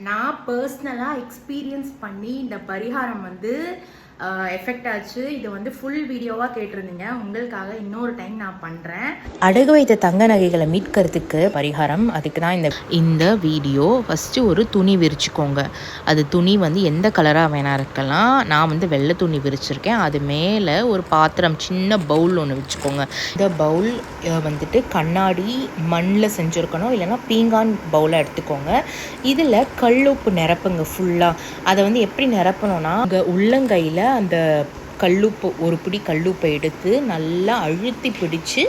நான் பர்சனலாக எக்ஸ்பீரியன்ஸ் பண்ணி இந்த பரிகாரம் வந்து எஃபெக்ட் ஆச்சு. இது வந்து ஃபுல் வீடியோவாக கேட்டிருந்தீங்க, உங்களுக்காக இன்னொரு டைம் நான் பண்ணுறேன். அடகு வைத்த தங்க நகைகளை மீட்கிறதுக்கு பரிகாரம், அதுக்கு தான் இந்த வீடியோ. ஃபஸ்ட்டு ஒரு துணி விரிச்சுக்கோங்க. அது துணி வந்து எந்த கலராக வேணா இருக்கலாம். நான் வந்து வெள்ளை துணி விரிச்சிருக்கேன். அது மேலே ஒரு பாத்திரம், சின்ன பவுல் ஒன்று வச்சுக்கோங்க. இந்த பவுல் வந்துட்டு கண்ணாடி மண்ணில் செஞ்சுருக்கணும், இல்லைன்னா பீங்கான் பவுலை எடுத்துக்கோங்க. இதில் கல்லுப்பு நிரப்புங்க ஃபுல்லாக. அதை வந்து எப்படி நிரப்பணும்னா, இங்கே உள்ளங்கையில் அந்த கல்லுப்பு, ஒரு பிடி கல்லுப்பை எடுத்து நல்லா அழுத்தி பிடிச்சி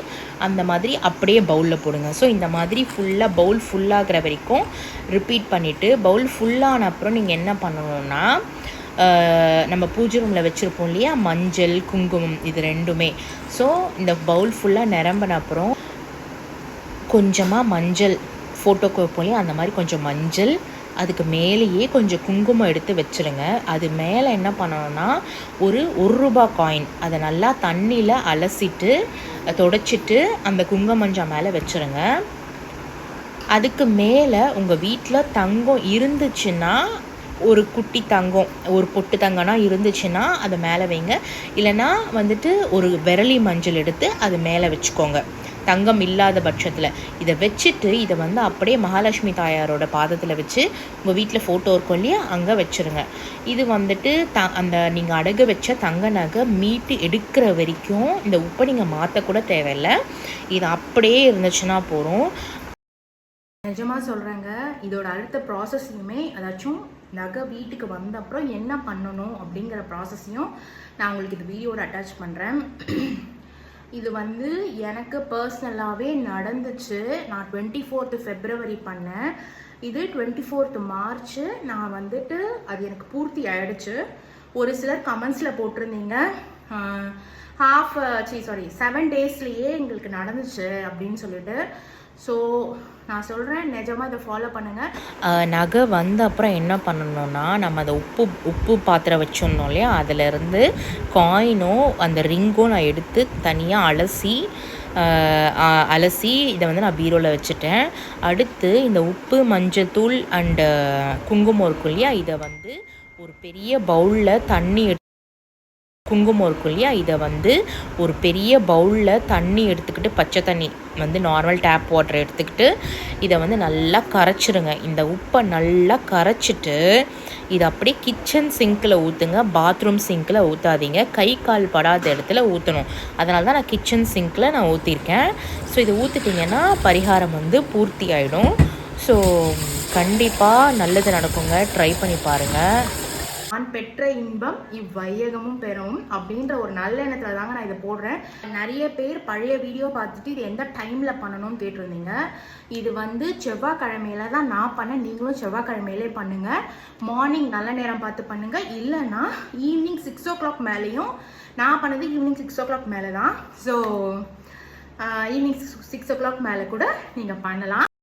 அந்த மாதிரி அப்படியே பவுலில் போடுங்க. ஸோ இந்த மாதிரி ஃபுல்லாக பவுல் ஃபுல்லாகிற வரைக்கும் ரிப்பீட் பண்ணிவிட்டு, பவுல் ஃபுல்லான அப்புறம் நீங்கள் என்ன பண்ணணும்னா, நம்ம பூஜை ரூமில் வச்சுருப்போம் இல்லையா, மஞ்சள் குங்குமம் இது ரெண்டுமே. ஸோ இந்த பவுல் ஃபுல்லாக நிரம்பின அப்புறம் கொஞ்சமாக மஞ்சள், ஃபோட்டோக்கு வைப்போம் இல்லையா, அந்த மாதிரி கொஞ்சம் மஞ்சள், அதுக்கு மேலேயே கொஞ்சம் குங்குமம் எடுத்து வச்சுருங்க. அது மேலே என்ன பண்ணணும்னா, ஒரு ரூபா காயின், அதை நல்லா தண்ணியில் அலசிட்டு தொடச்சிட்டு அந்த குங்குமஞ்சள் மேலே வச்சுருங்க. அதுக்கு மேலே உங்கள் வீட்டில் தங்கம் இருந்துச்சுன்னா, ஒரு குட்டி தங்கம், ஒரு பொட்டு தங்கம்னா இருந்துச்சுன்னா அதை மேலே வைங்க. இல்லைன்னா வந்துட்டு ஒரு விரலி மஞ்சள் எடுத்து அது மேலே வச்சுக்கோங்க, தங்கம் இல்லாத பட்சத்தில். இதை வச்சுட்டு இதை வந்து அப்படியே மகாலட்சுமி தாயாரோட பாதத்தில் வச்சு, உங்கள் வீட்டில் ஃபோட்டோ இருக்கும் இல்லையா, அங்கே வச்சுருங்க. இது வந்துட்டு அந்த நீங்கள் அடகு வச்ச தங்க நகை மீட்டு எடுக்கிற வரைக்கும் இந்த உப்பை நீங்கள் மாற்றக்கூட தேவையில்லை. இது அப்படியே இருந்துச்சுன்னா போதும். நிஜமாக சொல்கிறேங்க, இதோட அடுத்த ப்ராசஸையுமே, அதாச்சும் நகை வீட்டுக்கு வந்த அப்புறம் என்ன பண்ணணும் அப்படிங்கிற ப்ராசஸையும் நான் உங்களுக்கு இந்த வீடியோட அட்டாச் பண்ணுறேன். இது வந்து எனக்கு பர்சனலாகவே நடந்துச்சு. நான் 24th February பண்ணேன். இது 24th March நான் வந்துட்டு அது எனக்கு பூர்த்தி ஆகிடுச்சு. ஒரு சிலர் கமெண்ட்ஸில் போட்டிருந்தீங்க, 7 daysலேயே எங்களுக்கு நடந்துச்சு அப்படின்னு சொல்லிட்டு. ஸோ நான் சொல்கிறேன், நிஜமாக இதை ஃபாலோ பண்ணுங்கள். நகை வந்த அப்புறம் என்ன பண்ணணும்னா, நம்ம அதை உப்பு பாத்திரம் வச்சிடணும் இல்லையா, அதிலேருந்து காயினும் அந்த ரிங்கும் நான் எடுத்து தனியாக அலசி இதை வந்து நான் பீரோவில் வச்சுட்டேன். அடுத்து இந்த உப்பு, மஞ்சள் தூள் அண்டு குங்குமம் இருக்கும் இல்லையா, இதை வந்து ஒரு பெரிய பவுலில் தண்ணி குங்குமம் இருக்கும் இல்லையா, இதை வந்து ஒரு பெரிய பவுலில் தண்ணி எடுத்துக்கிட்டு, பச்சை தண்ணி வந்து நார்மல் டேப் வாட்டர் எடுத்துக்கிட்டு இதை வந்து நல்லா கரைச்சிடுங்க. இந்த உப்பை நல்லா கரைச்சிட்டு இதை அப்படியே கிச்சன் சிங்கில் ஊற்றுங்க, பாத்ரூம் சிங்கில் ஊற்றாதீங்க, கை கால் படாத இடத்துல ஊற்றணும். அதனால தான் நான் கிச்சன் சிங்கில் நான் ஊற்றிருக்கேன். ஸோ இதை ஊற்றிட்டிங்கன்னா பரிகாரம் வந்து பூர்த்தி ஆகிடும். ஸோ கண்டிப்பாக நல்லது நடக்குங்க, ட்ரை பண்ணி பாருங்கள். நான் பெற்ற இன்பம் இவ்வையகமும் பெறும் அப்படின்ற ஒரு நல்ல எண்ணத்தில் தாங்க நான் இதை போடுறேன். நிறைய பேர் பழைய வீடியோ பார்த்துட்டு இது எந்த டைமில் பண்ணணும்னு கேட்டிருந்தீங்க. இது வந்து செவ்வாய்க்கிழமையில தான் நான் பண்ணேன். நீங்களும் செவ்வாய்க்கிழமையிலே பண்ணுங்கள். மார்னிங் நல்ல நேரம் பார்த்து பண்ணுங்கள், இல்லைன்னா ஈவினிங் 6 o'clock மேலேயும். நான் பண்ணது ஈவினிங் 6 o'clock மேலே தான். ஸோ ஈவினிங் 6 o'clock மேலே கூட நீங்கள் பண்ணலாம்.